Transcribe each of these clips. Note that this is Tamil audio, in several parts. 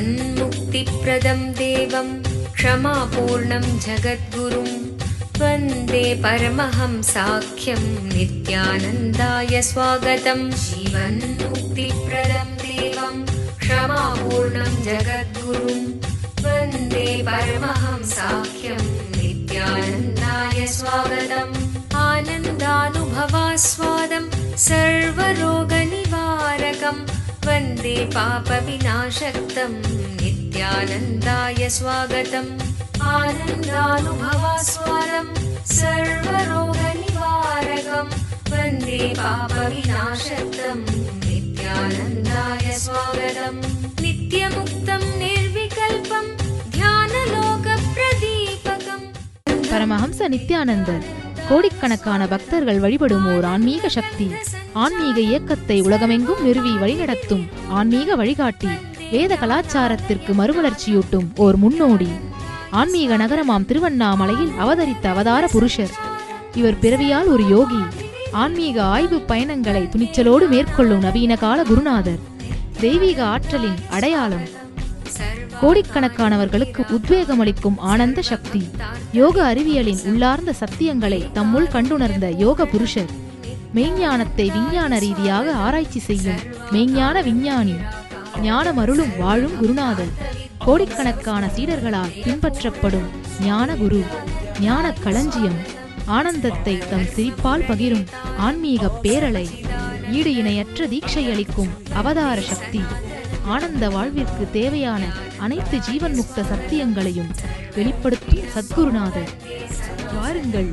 जीवन्मुक्तिप्रदं देवं क्षमापूर्णं जगद्गुरुं वन्दे परमहंसाख्यं नित्यानन्दाय स्वागतं। जीवन्मुक्तिप्रदं देवं क्षमापूर्णं जगद्गुरुं वन्दे परमहंसाख्यं नित्यानन्दाय स्वागतम्। आनन्दानुभवास्वादं सर्वरोगनिवारकं वन्दे पापविनाशक्तं नित्यानन्दाय स्वागतम्। आनन्दानुभवास्वादं सर्वरोगनिवारकं वन्दे पापविनाशक्तं नित्यानन्दाय स्वागतम्। नित्यमुक्तं निर्विकल्पं ध्यानलोकप्रदीपकम्। பரமஹம்ச நித்யானந்தர் கோடிக்கணக்கான பக்தர்கள் வழிபடும் ஓர் ஆன்மீக சக்தி. ஆன்மீக இயக்கத்தை உலகமெங்கும் நிறுவி வழிநடத்தும் ஆன்மீக வழிகாட்டி. வேத கலாச்சாரத்திற்கு மறுமலர்ச்சியூட்டும் ஓர் முன்னோடி. ஆன்மீக நகரமாம் திருவண்ணாமலையில் அவதரித்த அவதார புருஷர். இவர் பிறவியால் ஒரு யோகி. ஆன்மீக ஆய்வு பயணங்களை துணிச்சலோடு மேற்கொள்ளும் நவீன கால குருநாதர். தெய்வீக ஆற்றலின் அடையாளம். கோடிக்கணக்கானவர்களுக்கு உத்வேகமளிக்கும் ஆனந்த சக்தி. யோக அறிவியலின் உள்ளார்ந்த சத்தியங்களை தம்முள் கண்டுணர்ந்த யோக புருஷர். மெய்ஞானத்தை விஞ்ஞான ரீதியாக ஆராய்ச்சி செய்யும் மெய்ஞான விஞ்ஞானி. ஞானம் அருளும் வாழும் குருநாதர். கோடிக்கணக்கான சீடர்களால் பின்பற்றப்படும் ஞான குரு. ஞான களஞ்சியம். ஆனந்தத்தை தம் சிரிப்பால் பகிரும் ஆன்மீக பேரலை. ஈடு இணையற்ற தீட்சை அளிக்கும் அவதார சக்தி. ஆனந்த வாழ்விற்கு தேவையான அனைத்து ஜீவன் முக்த சத்தியங்களையும் வெளிப்படுத்தும் சத்குருநாதர். வாருங்கள்,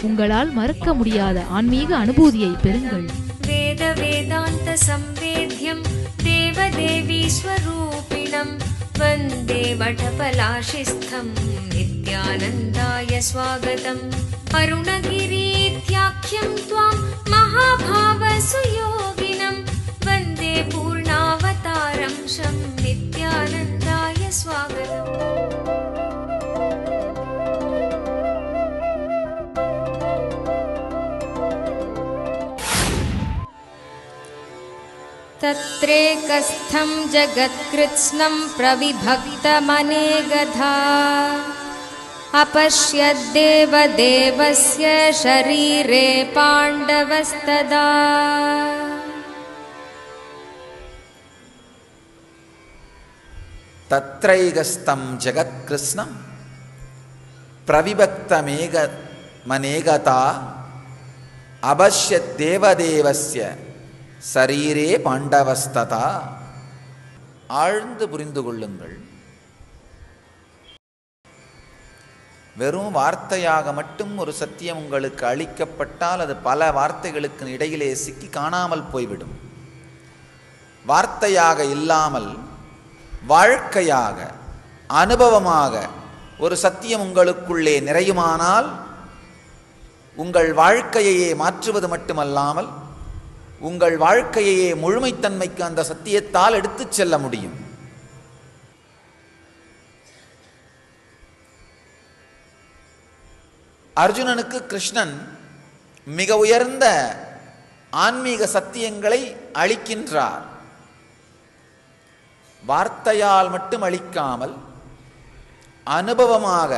உங்களால் மறக்க முடியாத ஆன்மீக அனுபூதியை பெறுங்கள். வேத வேதாந்த சம்வேத்யம் தேவதேவி ஸ்வரூபிணம் வந்தே வடபலாஷிஸ்தம் நித்யானந்தாய ஸ்வாகதம். அருணகிரீத்யாख्यं त्वां महाभाव सुयोगिनं वन्दे पूर्णावतारं शं नित्यानन्दाय स्वागतम्. तत्रेकस्थं जगत्कृत्स्नं प्रविभक्तमनेकधा अपश्यद्देवदेवस्य शरीरे पाण्डवस्तदा. तत्रैकस्थं जगत्कृत्स्नं प्रविभक्तमनेकधा अपश्यद्देवदेवस्य சரீரே பாண்டவஸ்ததா. ஆழ்ந்து புரிந்து கொள்ளுங்கள். வெறும் வார்த்தையாக மட்டும் ஒரு சத்தியம் உங்களுக்கு அளிக்கப்பட்டால் அது பல வார்த்தைகளுக்கு இடையிலே சிக்கி காணாமல் போய்விடும். வார்த்தையாக இல்லாமல் வாழ்க்கையாக அனுபவமாக ஒரு சத்தியம் உங்களுக்குள்ளே நிறையுமானால் உங்கள் வாழ்க்கையையே மாற்றுவது மட்டுமல்லாமல் உங்கள் வாழ்க்கையையே முழுமைத்தன்மைக்கு அந்த சத்தியத்தால் எடுத்துச் செல்ல முடியும். அர்ஜுனனுக்கு கிருஷ்ணன் மிக உயர்ந்த ஆன்மீக சத்தியங்களை அளிக்கின்றார். வார்த்தையால் மட்டும் அளிக்காமல் அனுபவமாக,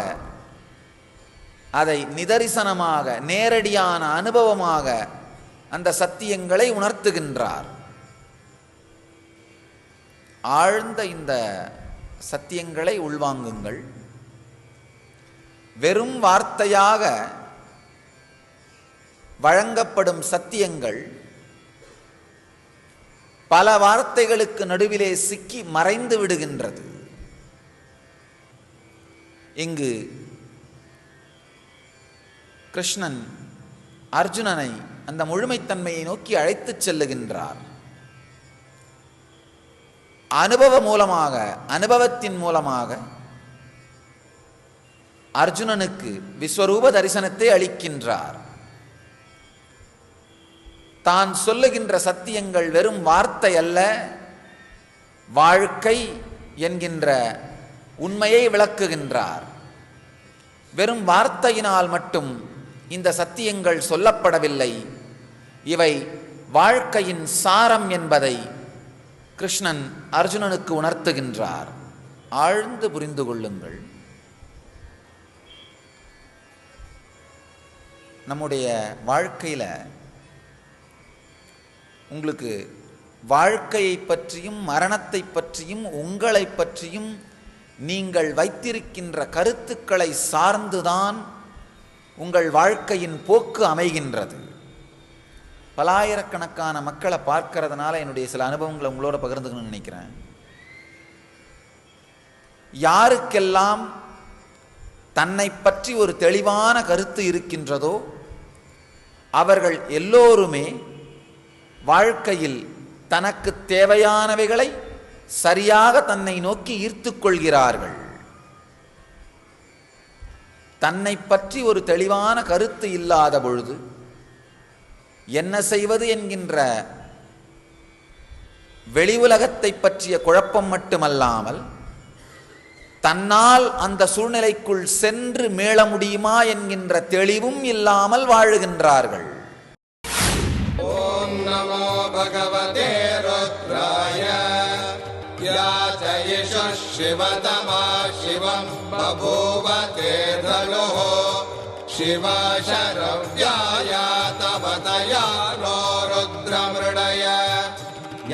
அதை நிதரிசனமாக, நேரடியான அனுபவமாக அந்த சத்தியங்களை உணர்த்துகின்றார். ஆழ்ந்த இந்த சத்தியங்களை உள்வாங்குங்கள். வெறும் வார்த்தையாக வழங்கப்படும் சத்தியங்கள் பல வார்த்தைகளுக்கு நடுவிலே சிக்கி மறைந்து விடுகின்றது. இங்கு கிருஷ்ணன் அர்ஜுனனை அந்த முழுமைத்தன்மையை நோக்கி அழைத்துச் செல்லுகின்றார். அனுபவத்தின் மூலமாக அர்ஜுனனுக்கு விஸ்வரூப தரிசனத்தை அளிக்கின்றார். தான் சொல்லுகின்ற சத்தியங்கள் வெறும் வார்த்தை அல்ல, வாழ்க்கை என்கின்ற உண்மையை விளக்குகின்றார். வெறும் வார்த்தையினால் மட்டும் இந்த சத்தியங்கள் சொல்லப்படவில்லை, இவை வாழ்க்கையின் சாரம் என்பதை கிருஷ்ணன் அர்ஜுனனுக்கு உணர்த்துகின்றார். ஆழ்ந்து புரிந்து கொள்ளுங்கள். நம்முடைய வாழ்க்கையில் உங்களுக்கு வாழ்க்கையை பற்றியும் மரணத்தை பற்றியும் உங்களை பற்றியும் நீங்கள் வைத்திருக்கின்ற கருத்துக்களை சார்ந்துதான் உங்கள் வாழ்க்கையின் போக்கு அமைகின்றது. பலாயிரக்கணக்கான மக்களை பார்க்கறதுனால என்னுடைய சில அனுபவங்களை உங்களோட பகிர்ந்துக்கணும்னு நினைக்கிறேன். யாருக்கெல்லாம் தன்னை பற்றி ஒரு தெளிவான கருத்து இருக்கின்றதோ அவர்கள் எல்லோருமே வாழ்க்கையில் தனக்கு தேவையானவைகளை சரியாக தன்னை நோக்கி ஈர்த்து கொள்கிறார்கள். தன்னை பற்றி ஒரு தெளிவான கருத்து இல்லாத பொழுது என்ன செய்வது என்கின்ற வெளி உலகத்தை பற்றிய குழப்பம் மட்டுமல்லாமல் தன்னால் அந்த சூழ்நிலைக்குள் சென்று மீள முடியுமா என்கின்ற தெளிவும் இல்லாமல் வாழுகின்றார்கள். ஓம் நமோ பகவதே ருத்ராய யாசயிஷ சிவதமா சிவம் பபூவ தேதலோ சிவசரவ்யாய தவதயா நோ ருத்ரமிருடய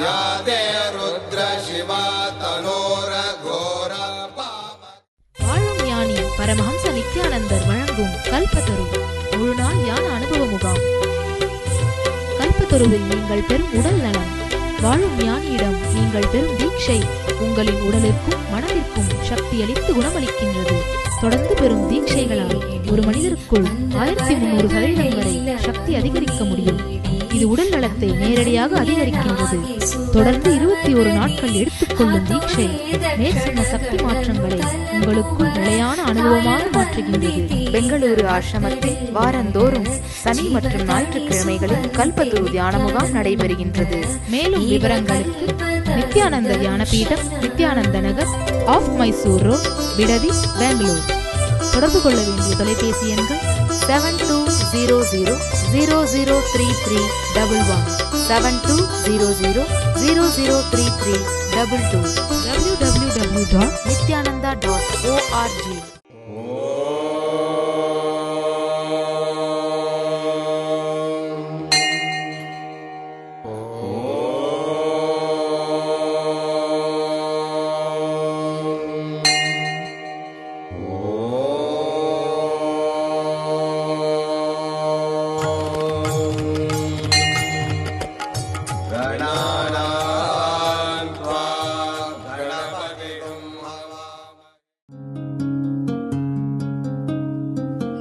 யாதே ருத்ர சிவா தனோர கோர வாழும் ஞானி பரமஹம்ச நித்யானந்தர் வழங்கும் கல்பத்தரு முழுநாள் ஞான அனுபவ முகாம். கல்பத்தருவில் நீங்கள் பெறும் உடல் நலம், வாழும் ஞானியிடம் நீங்கள் பெறும் தீட்சை உங்களின் உடலிற்கும் மனதிற்கும் சக்தி அளித்து குணமளிக்கின்றது. தொடர்ந்து பெறும் தீட்சைகளால் ஒரு மனிதருக்குள் 1300% வரை சக்தி அதிகரிக்க முடியும். இது உடல் நலத்தை நேரடியாக அதிகரிக்கின்றது. தொடர்ந்து 21 நாட்கள் எடுத்துக்கொள்ளும் தீட்சை மேற்சொன்ன சக்தி மாற்றங்களை உங்களுக்குள் நிலையான அனுபவமாக மாற்றுகின்றது. பெங்களூரு ஆசிரமத்தில் வாரந்தோறும் சனி மற்றும் ஞாயிற்றுக்கிழமைகளில் கல்பத்தரு தியான முகாம் நடைபெறுகின்றது. மேலும் விவரங்களுக்கு நித்யானந்த தியான பீடம், நித்யானந்த நகர், ஆஃப் மைசூர் ரோட், விடதி, பெங்களூர். தொடர்பு கொள்ள வேண்டிய தொலைபேசி எண்கள் 7200003311 7200003322 www.nityananda.org.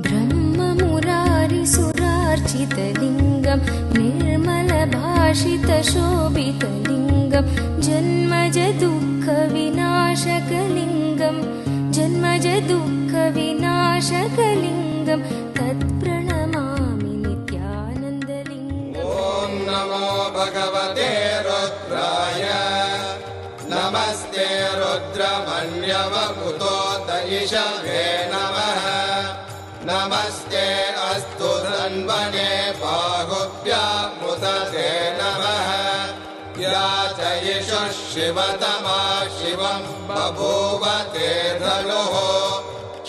ब्रह्ममुरारिसुरार्चितलिङ्गं निर्मलभाषितशोभितलिङ्गं जन्मजदुःखविनाशकलिङ्गं जन्मजदुःखविनाशकलिङ्गं तत्प्रणमामि नित्यानन्दलिङ्गम्. ॐ नमो भगवते रुद्राय नमस्ते रुद्रमन्यवपुतो दयिषवे नमः नमस्ते अस्तु धन्वने बाहुभ्यामुदते नमः याचयिषु शिवतमा शिवं बभूव तेधनुः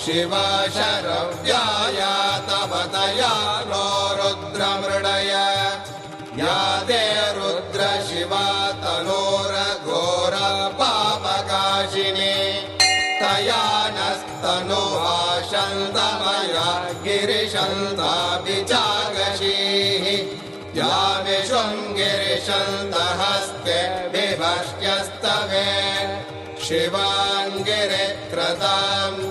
शिवशरव्याय तवतया नो रुद्रमृडय यादे रुद्र शिवा तनोरघोर पापकाशिनी तया नस्तनुभाषन्तमया गिरिशन्ताभिचागशीः या विशृङ्गिरिशन्तहस्ते विभष्ट्यस्तवे शिवाङ्गिरिक्रतां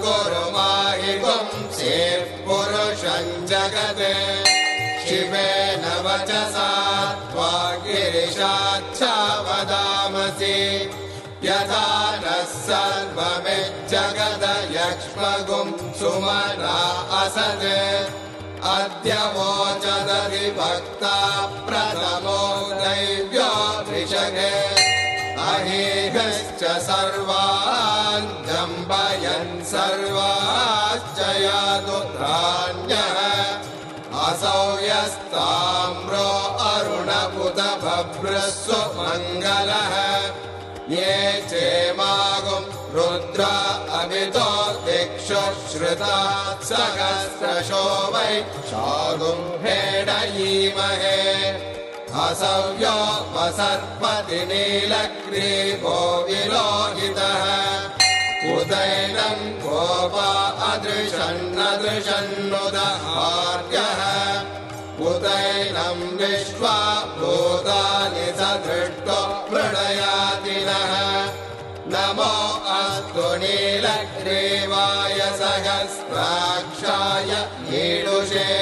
कुरु माहि पुंसेः पुरुषं जगते शिवेन वचसा त्वा गिरिशाच्छा वदामसि यथा नः सर्वमिज्जगदयक्ष्मगुं सुमना असत् अद्य वोचदधि भक्ता प्रथमो दैव्योऽभिषगे अहीहश्च सर्वान् जम्बयन् सर्वाश्च यादुत्राण्यः असौ यस्ताम्रो अरुणपुत भभ्रस्व मङ्गलः ये चेमागुं रुद्रा अमितो दिक्षु श्रुता सहस्रशो वै शागुम्भेडयीमहे असव्यो वसत्पति नीलग्रीवो विलोहितः उदैनं गोपा अदृशन्नदृशन्नुदहार्यः उदैनं विश्वा भूतानि सदृष्टो मृडयातिनः नमो अस्तु नीलग्रीवाय सहस्राक्षाय ईडुषे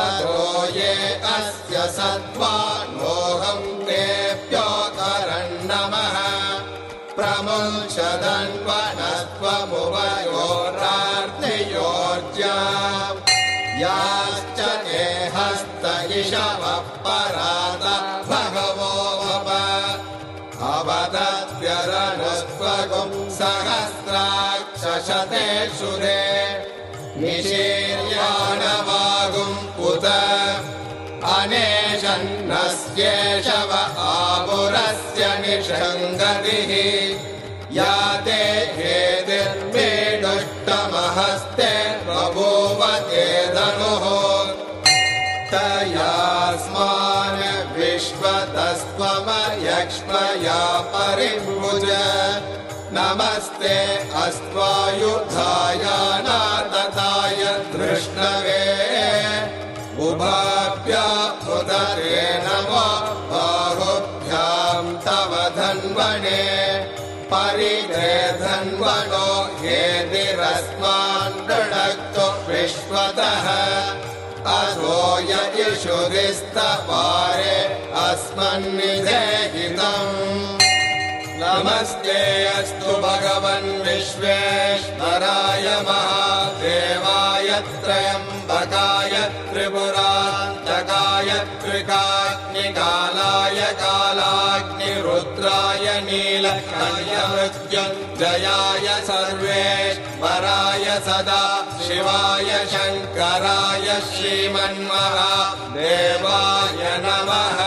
अतो ये अस्य सत्त्वानोऽहं तेभ्यो करन्नमः प्रमुञ्चदन्वनत्वमुभयोरार्थियोर्जा याश्च ते हस्त इषवः परात भगवो वप अवदत्यरनुस्त्वगुं सहस्राक्षशते शुरे निशीर्याणवागुं उत अनेशन्नस्येषव आपुरस्य निषङ्गतिः या ते हेतिर्मेडुष्टमहस्ते बभूव ते धनुः तयास्मान् विश्वतस्त्वमयक्ष्मया परिभुज नमस्ते अस्त्वायुधाय नातताय धृष्णवे उभाभ्याम् उदरे नमो बाहुभ्यां तव धन्वने परिधे धन्वनो हेतिरस्मान् दृढक्तो विश्वतः असो य इषुरिस्तवारे अस्मन्निधेहितम् नमस्ते अस्तु भगवन् विश्वेश्वराय महादेवाय त्र्यम्बकाय त्रिपुरान्तकाय त्रिकाग्निकालाय कालाग्निरुद्राय नीलकण्ठमृत्युञ्जयाय सर्वेश्वराय सदा शिवाय शङ्कराय श्रीमन्महादेवाय नमः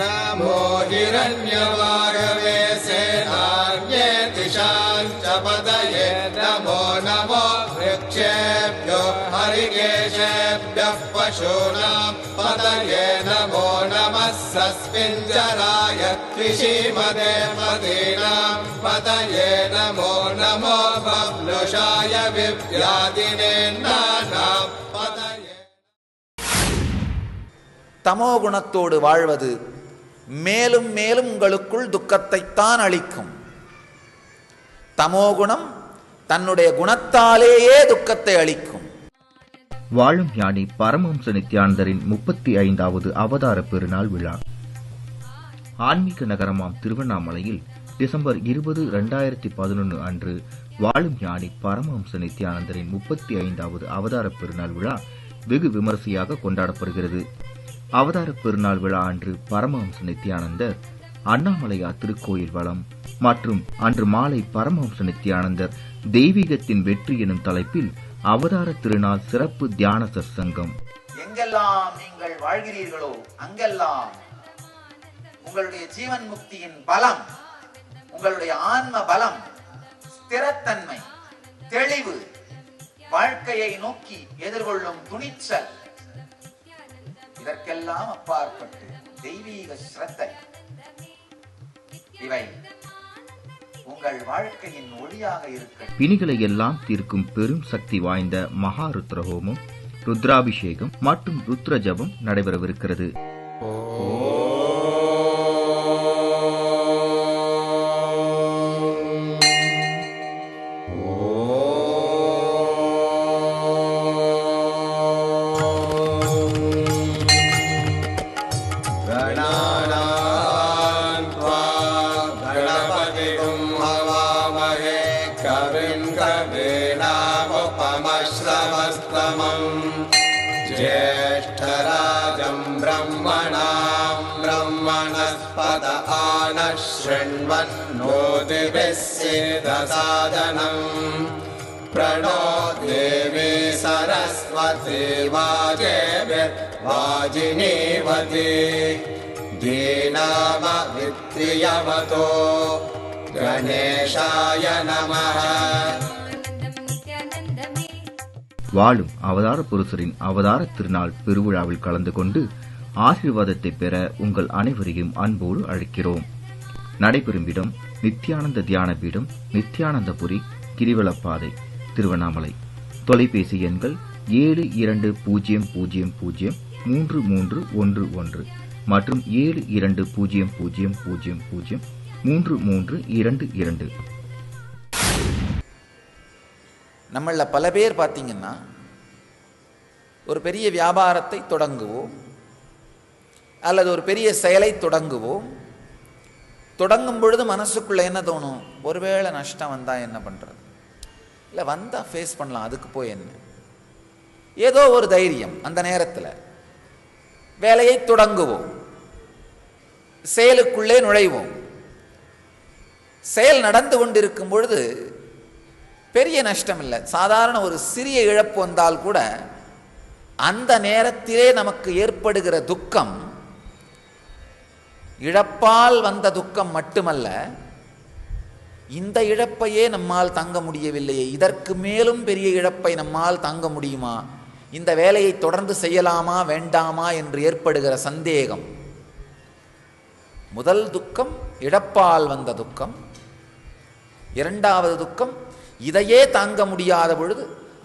नमो हिरण्यवागवे सेनान्ये दिशां च पतये नमो नमो वृक्षेभ्यो हरिकेशेभ्यः पशूनां पतये नमो नमः सस्मिञ्जराय त्रिशीमते मदीनां पतये नमो नमो बब्लुषाय विव्याधिने नानां पतये தமோ குணத்தோடு வாழ்வது மேலும் மேலும் உங்களுக்குள் துக்கத்தைத்தான் அளிக்கும். தமோகுணம் தன்னுடைய குணத்தாலேயே துக்கத்தை அளிக்கும். வாழும் ஞானி பரமஹம்ச நித்யானந்தரின் 35வது அவதார பெருநாள் விழா ஆன்மீக நகரமாம் திருவண்ணாமலையில் டிசம்பர் 20, 2011 அன்று வாழும் ஞானி பரமஹம்ச நித்யானந்தரின் 35வது அவதார பெருநாள் விழா வெகு விமரிசையாக கொண்டாடப்படுகிறது. அவதார பெருநாள் விழா அன்று பரமஹம்ச நித்யானந்தர் அண்ணாமலையார் திருக்கோயில் வளம் மற்றும் அன்று மாலை பரமஹம்ச நித்யானந்தர் தெய்வீகத்தின் வெற்றி எனும் தலைப்பில் அவதார திருநாள் சிறப்பு தியான சத்சங்கம். எங்கெல்லாம் நீங்கள் வாழ்கிறீர்களோ அங்கெல்லாம் உங்களுடைய ஜீவன் முக்தியின் பலம், உங்களுடைய ஆன்ம பலம், ஸ்திரத்தன்மை, தெளிவு, வாழ்க்கையை நோக்கி எதிர்கொள்ளும் துணிச்சல், இதற்கெல்லாம் அப்பாற்பட்டு தெய்வீக ஸ்ரத்தை, இவை உங்கள் வாழ்க்கையின் ஒளியாக இருக்க பிணிகளை எல்லாம் தீர்க்கும் பெரும் சக்தி வாய்ந்த மகா ருத்ரஹோமம், ருத்ராபிஷேகம் மற்றும் ருத்ர ஜபம் நடைபெறவிருக்கிறது. ज्येष्ठराजं ब्रह्मणां ब्रह्मणस्पत आनः शृण्वन्नोतिभिः सिद्धसादनम् प्रणो देवी सरस्वती वाजेभिर्वाजिनीवती दीनामवित्रियवतो गणेशाय नमः। வாழும் அவதார புருஷரின் அவதார திருநாள் பெருவிழாவில் கலந்து கொண்டு ஆசீர்வாதத்தை பெற உங்கள் அனைவரையும் அன்போடு அழைக்கிறோம். நடைபெறும் இடம் நித்யானந்த தியான பீடம், நித்யானந்தபுரி, கிரிவலப்பாதை, திருவண்ணாமலை. தொலைபேசி எண்கள் 72003311 மற்றும் 7200003322. நம்மள பல பேர் பார்த்தீங்கன்னா ஒரு பெரிய வியாபாரத்தை தொடங்குவோம் அல்லது ஒரு பெரிய செயலை தொடங்குவோம். தொடங்கும் பொழுது மனசுக்குள்ள என்ன தோணும்? ஒருவேளை நஷ்டம் வந்தா என்ன பண்றது, இல்லை வந்தா ஃபேஸ் பண்ணலாம், அதுக்கு போய் என்ன, ஏதோ ஒரு தைரியம். அந்த நேரத்தில் வேலையை தொடங்குவோம், செயலுக்குள்ளே நுழைவோம். செயல் நடந்து கொண்டிருக்கும் பொழுது பெரிய நஷ்டம் இல்லை, சாதாரண ஒரு சிறிய இழப்பு வந்தால் கூட அந்த நேரத்திலே நமக்கு ஏற்படுகிற துக்கம் இழப்பால் வந்த துக்கம் மட்டுமல்ல, இந்த இழப்பையே நம்மால் தாங்க முடியவில்லையே, இதற்கு மேலும் பெரிய இழப்பை நம்மால் தாங்க முடியுமா, இந்த வேலையை தொடர்ந்து செய்யலாமா வேண்டாமா என்று ஏற்படுகிற சந்தேகம். முதல் துக்கம் இழப்பால் வந்த துக்கம். இரண்டாவது துக்கம் இதையே தாங்க முடியாத பொழுது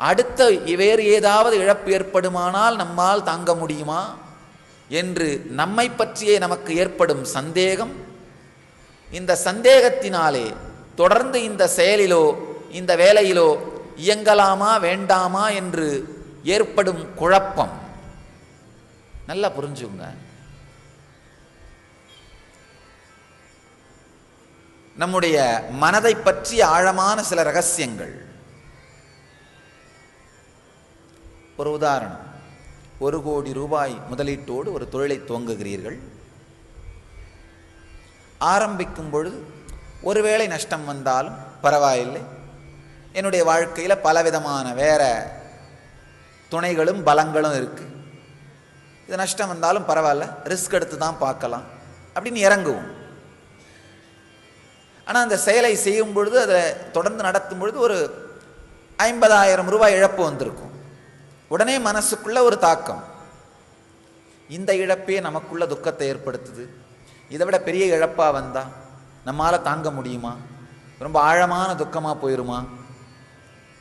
அடுத்த வேறு ஏதாவது இழப்பு ஏற்படுமானால் நம்மால் தாங்க முடியுமா என்று நம்மை பற்றியே நமக்கு ஏற்படும் சந்தேகம். இந்த சந்தேகத்தினாலே தொடர்ந்து இந்த செயலிலோ இந்த வேலையிலோ இயங்கலாமா வேண்டாமா என்று ஏற்படும் குழப்பம். நல்லா புரிஞ்சுங்க, நம்முடைய மனதை பற்றிய ஆழமான சில ரகசியங்கள். ஒரு உதாரணம், 1 கோடி ரூபாய் முதலீட்டோடு ஒரு தொழிலை துவங்குகிறீர்கள். ஆரம்பிக்கும் பொழுது ஒருவேளை நஷ்டம் வந்தாலும் பரவாயில்லை, என்னுடைய வாழ்க்கையில் பலவிதமான வேற துணைகளும் பலங்களும் இருக்குது, இது நஷ்டம் வந்தாலும் பரவாயில்ல, ரிஸ்க் எடுத்து தான் பார்க்கலாம் அப்படின்னு இறங்குவோம். ஆனால் அந்த செயலை செய்யும் பொழுது, அதை தொடர்ந்து நடத்தும் பொழுது ஒரு 50,000 ரூபாய் இழப்பு வந்திருக்கும். உடனே மனசுக்குள்ள ஒரு தாக்கம், இந்த இழப்பே நமக்குள்ள துக்கத்தை ஏற்படுத்துது, இதை விட பெரிய இழப்பாக வந்தால் நம்மால் தாங்க முடியுமா, ரொம்ப ஆழமான துக்கமாக போயிடுமா,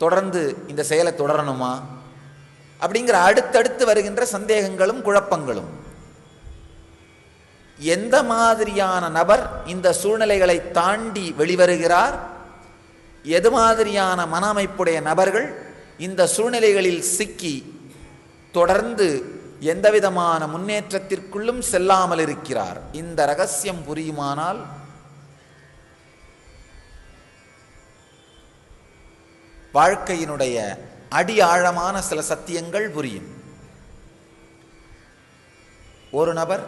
தொடர்ந்து இந்த செயலை தொடரணுமா அப்படிங்கிற அடுத்தடுத்து வருகின்ற சந்தேகங்களும் குழப்பங்களும். எந்த மாதிரியான நபர் இந்த சூழ்நிலைகளை தாண்டி வெளிவருகிறார், எது மாதிரியான மன அமைப்புடைய நபர்கள் இந்த சூழ்நிலைகளில் சிக்கி தொடர்ந்து எந்தவிதமான முன்னேற்றத்திற்குள்ளும் செல்லாமல் இருக்கிறார், இந்த ரகசியம் புரியுமானால் வாழ்க்கையினுடைய அடி ஆழமான சில சத்தியங்கள் புரியும். ஒரு நபர்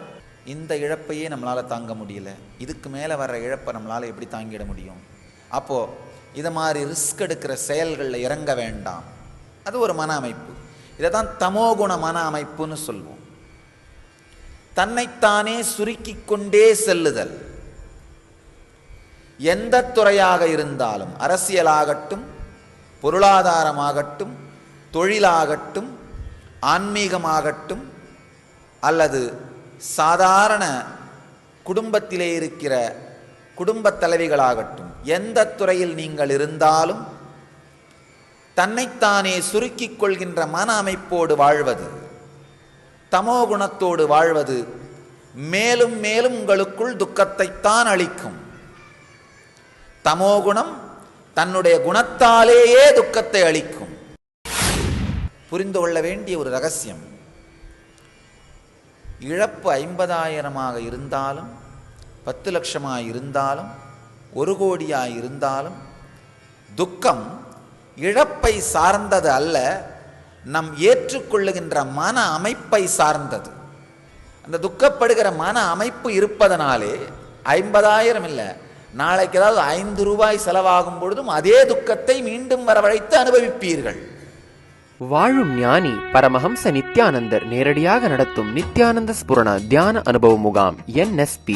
இந்த இழப்பையே நம்மளால் தாங்க முடியல, இதுக்கு மேலே வர்ற இழப்பை நம்மளால் எப்படி தாங்கிட முடியும், அப்போது இதை மாதிரி ரிஸ்க் எடுக்கிற செயல்களில் இறங்க வேண்டாம். அது ஒரு மன அமைப்பு. இதை தான் தமோகுண மன அமைப்புன்னு சொல்வோம். தன்னைத்தானே சுருக்கி கொண்டே செல்லுதல். எந்த துறையாக இருந்தாலும், அரசியலாகட்டும், பொருளாதாரமாகட்டும், தொழிலாகட்டும், ஆன்மீகமாகட்டும், அல்லது சாதாரண குடும்பத்திலே இருக்கிற குடும்பத் தலைவிகளாகட்டும், எந்த துறையில் நீங்கள் இருந்தாலும் தன்னைத்தானே சுருக்கிக் கொள்கின்ற மன அமைப்போடு வாழ்வது, தமோகுணத்தோடு வாழ்வது மேலும் மேலும் உங்களுக்குள் துக்கத்தைத்தான் அளிக்கும். தமோகுணம் தன்னுடைய குணத்தாலேயே துக்கத்தை அளிக்கும். புரிந்து கொள்ள வேண்டிய ஒரு ரகசியம், இழப்பு 50,000 இருந்தாலும், 10 லட்சமாக இருந்தாலும், 1 கோடியாக இருந்தாலும், துக்கம் இழப்பை சார்ந்தது அல்ல, நம் ஏற்றுக்கொள்ளுகின்ற மன அமைப்பை சார்ந்தது. அந்த துக்கப்படுகிற மன அமைப்பு இருப்பதனாலே 50,000 இல்லை, நாளைக்கு ஏதாவது 5 ரூபாய் செலவாகும் பொழுதும் அதே துக்கத்தை மீண்டும் வரவழைத்து அனுபவிப்பீர்கள். வாழும் ஞானி பரமஹம்ச நித்யானந்தர் நேரடியாக நடத்தும் நித்யானந்த ஸ்புரண தியான அனுபவ முகாம் NSP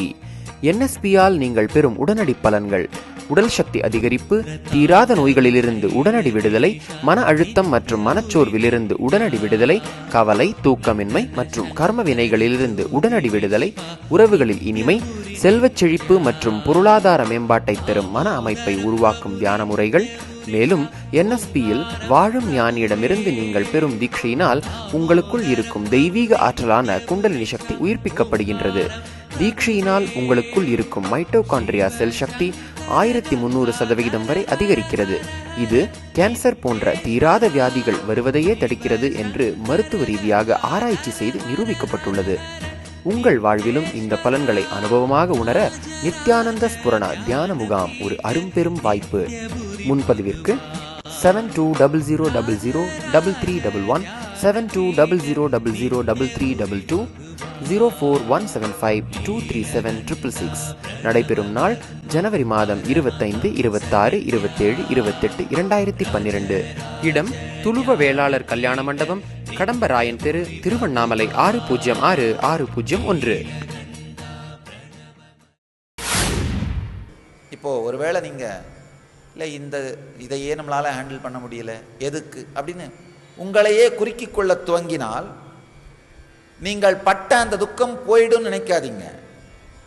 NSPயால் நீங்கள் பெறும் உடனடி பலன்கள்: உடல் சக்தி அதிகரிப்பு, தீராத நோய்களிலிருந்து உடனடி விடுதலை, மன அழுத்தம் மற்றும் மனச்சோர்விலிருந்து உடனடி விடுதலை, கவலை, தூக்கமின்மை மற்றும் கர்ம வினைகளிலிருந்து உடனடி விடுதலை, உறவுகளில் இனிமை, செல்வச் செழிப்பு மற்றும் பொருளாதார மேம்பாட்டை தரும் மன அமைப்பை உருவாக்கும் தியான முறைகள். மேலும் NSPயில் வாழும் ஞானியிடமிருந்து நீங்கள் பெறும் தீட்சையினால் உங்களுக்குள் இருக்கும் தெய்வீக ஆற்றலான குண்டலினி சக்தி உயிர்ப்பிக்கப்படுகின்றது. தீட்சையினால் உங்களுக்குள் இருக்கும் மைட்டோகாண்ட்ரியா செல் சக்தி 1300% வரை அதிகரிக்கிறது. இது கேன்சர் போன்ற தீராத வியாதிகள் வருவதையே தடுக்கிறது என்று மருத்துவ ரீதியாக ஆராய்ச்சி செய்து நிரூபிக்கப்பட்டுள்ளது. உங்கள் வாழ்விலும் இந்த பலன்களை அனுபவமாக உணர நித்யானந்த ஸ்புரணா தியான முகாம் ஒரு அரும்பெரும் வாய்ப்பு. முன்பதிவிற்கு 7200003311 7200003322 04175237666. நடைபெறும் நாள் ஜனவரி மாதம் 25, 26, 27, 28, 2012. இடம் துளுவ வேளாளர் கல்யாண மண்டபம், கடம்பராயன் தெரு, திருவண்ணாமலை 606601. இப்போ ஒருவேளை நீங்க இல்லை இதையே நம்மளால ஹேண்டில் பண்ண முடியல, எதுக்கு அப்படின்னு உங்களையே குறுக்கிக் கொள்ள துவங்கினால் நீங்கள் பட்ட அந்த துக்கம் போயிடும் நினைக்காதீங்க.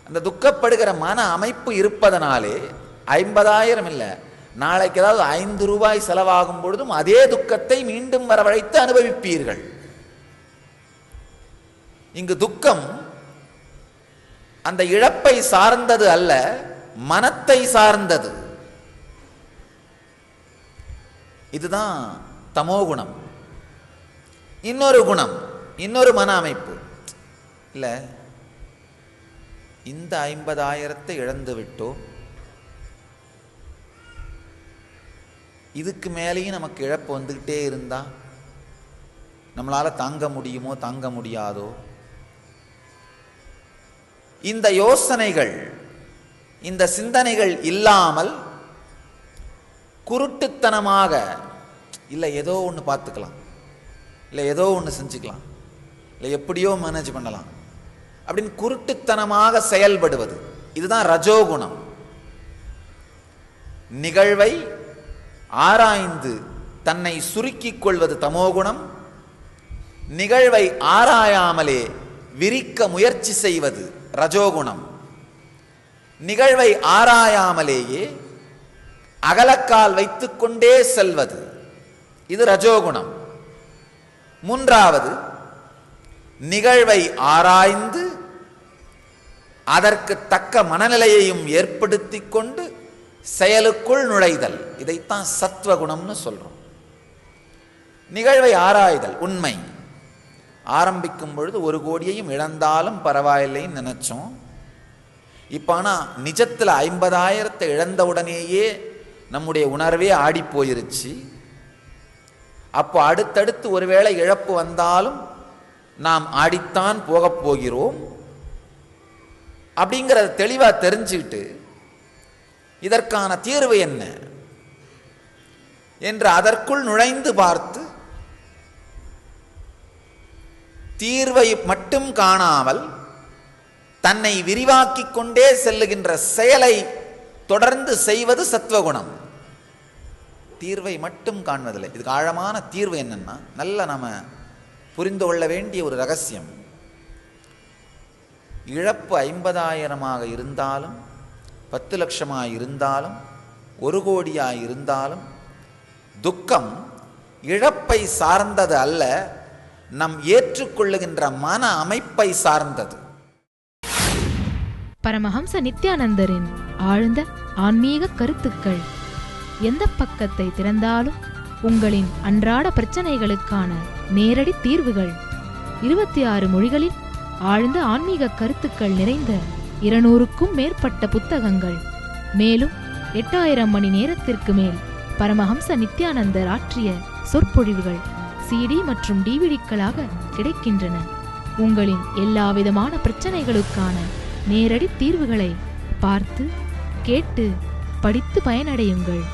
அந்த துக்கப்படுகிற மன அமைப்பு இருப்பதனாலே 50,000 இல்லை, நாளைக்கு ஏதாவது 5 ரூபாய் செலவாகும் பொழுதும் அதே துக்கத்தை மீண்டும் வரவழைத்து அனுபவிப்பீர்கள். இங்கு துக்கம் அந்த இழப்பை சார்ந்தது அல்ல, மனத்தை சார்ந்தது. இதுதான் தமோகுணம். இன்னொரு குணம், இன்னொரு மன அமைப்பு. இல்லை, இந்த 50,000 இழந்து விட்டோம், இதுக்கு மேலேயும் நமக்கு இழப்பு வந்துக்கிட்டே இருந்தா நம்மளால் தாங்க முடியுமோ தாங்க முடியாதோ? இந்த யோசனைகள், இந்த சிந்தனைகள் இல்லாமல் குருட்டுத்தனமாக இல்லை ஏதோ ஒன்று பார்த்துக்கலாம், இல்லை ஏதோ ஒன்று செஞ்சுக்கலாம், இல்லை எப்படியோ மேனேஜ் பண்ணலாம் அப்படின்னு குருட்டுத்தனமாக செயல்படுவது, இதுதான் ரஜோகுணம். நிகழ்வை ஆராய்ந்து தன்னை சுருக்கிக் கொள்வது தமோகுணம். நிகழ்வை ஆராயாமலே விரிக்க முயற்சி செய்வது ரஜோகுணம். நிகழ்வை ஆராயாமலேயே அகலக்கால் வைத்துக்கொண்டே செல்வது, இது ரஜோகுணம். மூன்றாவது, நிகழ்வை ஆராய்ந்து அதற்கு தக்க மனநிலையையும் ஏற்படுத்தி கொண்டு செயலுக்குள் நுழைதல், இதைத்தான் சத்வகுணம்னு சொல்றோம். நிகழ்வை ஆராய்தல் உண்மை. ஆரம்பிக்கும் பொழுது 1 கோடியையும் இழந்தாலும் பரவாயில்லைன்னு நினைச்சோம். இப்போ ஆனால் நிஜத்தில் 50,000 இழந்தவுடனேயே நம்முடைய உணர்வே ஆடி போயிருச்சு. அப்போ அடுத்தடுத்து ஒருவேளை இழப்பு வந்தாலும் நாம் ஆடித்தான் போகப் போகிறோம் அப்படிங்கிறத தெளிவாக தெரிஞ்சுக்கிட்டு இதற்கான தீர்வு என்ன என்று அதற்குள் நுழைந்து பார்த்து தீர்வை மட்டும் காணாமல் தன்னை விரிவாக்கிக் கொண்டே செல்லுகின்ற செயலை தொடர்ந்து செய்வது சத்வகுணம். தீர்வை மட்டும் காண்பதில்லை. இதுக்கு ஆழமான தீர்வு என்னன்னா, நல்ல நம்ம புரிந்து கொள்ள வேண்டிய ஒரு ரகசியம். இழப்பு 50,000 இருந்தாலும் 10 லட்சமாக இருந்தாலும் 1 கோடியாக இருந்தாலும் துக்கம் இழப்பை சார்ந்தது அல்ல, நம் ஏற்றுக்கொள்ளுகின்ற மன அமைப்பை சார்ந்தது. பரமஹம்ச நித்யானந்தரின் ஆழ்ந்த ஆன்மீக கருத்துக்கள். எந்த பக்கத்தை திறந்தாலும் உங்களின் அன்றாட பிரச்சனைகளுக்கான நேரடி தீர்வுகள். 26 மொழிகளில் ஆழ்ந்த ஆன்மீக கருத்துக்கள் நிறைந்த 200க்கும் மேற்பட்ட புத்தகங்கள். மேலும் 8000 மணி நேரத்திற்கு மேல் பரமஹம்ச நித்யானந்தர் ஆற்றிய சொற்பொழிவுகள் CD மற்றும் DVDக்களாக கிடைக்கின்றன. உங்களின் எல்லாவிதமான பிரச்சனைகளுக்கான நேரடி தீர்வுகளை பார்த்து கேட்டு படித்து பயனடையுங்கள்.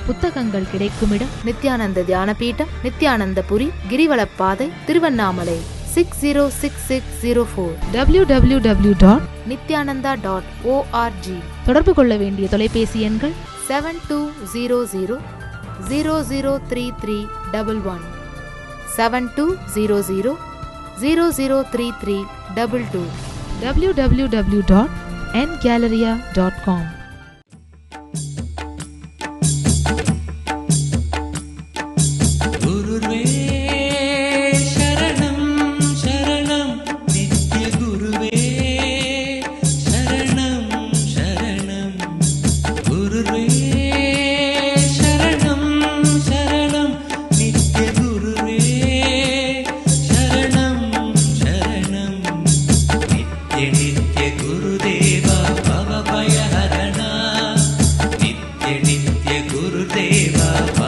புத்தகங்கள் கிடைக்குமிடம் நித்யானந்த தியான பீடம், நித்யானந்தபுரி, கிரிவலப்பாதை, திருவண்ணாமலை. 606604 www.nityananda.org. தொடர்பு கொள்ள வேண்டிய தொலைபேசி எண்கள் 7200003311 7200003322 www.ngalleria.com. Gurudeva